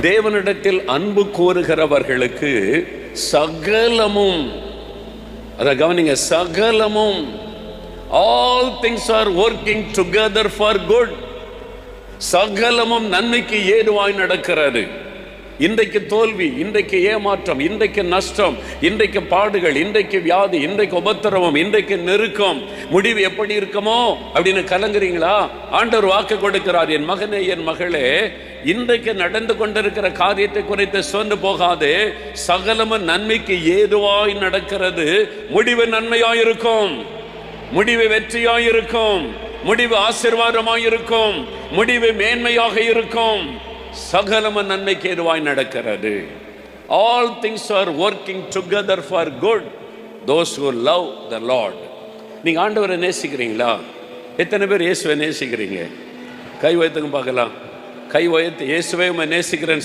தேவனிடத்தில் அன்பு கோருகிறவர்களுக்கு சகலமும், அதை கவனிங்க, சகலமும், all things are working together for good. சகலமும் நன்மைக்கு ஏதுவாய் நடக்கிறது. இன்றைக்கு தோல்வி, இன்றைக்கு ஏமாற்றம், இன்றைக்கு நஷ்டம், இன்றைக்கு பாடுகள், இன்றைக்கு வியாதி, இன்றைக்கு உபத்திரவம், இன்றைக்கு நெருக்கம், முடிவு எப்படி இருக்குமோ அப்படின்னு கலங்குறீங்களா? ஆண்டவர் வாக்கு கொடுக்கிறார், என் மகனே, என் மகளே, இன்றைக்கு நடந்து கொண்டிருக்கிற காரியத்தை குறித்து சொந்து போகாது. சகலமும் நன்மைக்கு ஏதுவாய் நடக்கிறது. முடிவு நன்மையாயிருக்கும், முடிவு வெற்றியாயிருக்கும், முடிவு ஆசீர்வாதமாயிருக்கும், முடிவு மேன்மையாக இருக்கும். சகலமும் நன்மைக்கு ஏதுவாய் நடக்கிறது. All things are working together for good those who love the Lord. நீங்க ஆண்டவரை நேசிக்கிறீங்களா? எத்தனை பேர் இயேசுவை நேசிக்கிறீங்க? கை உயர்த்துங்க பார்க்கலாம். கை உயர்த்து, இயேசுவை நேசிக்கிறேன்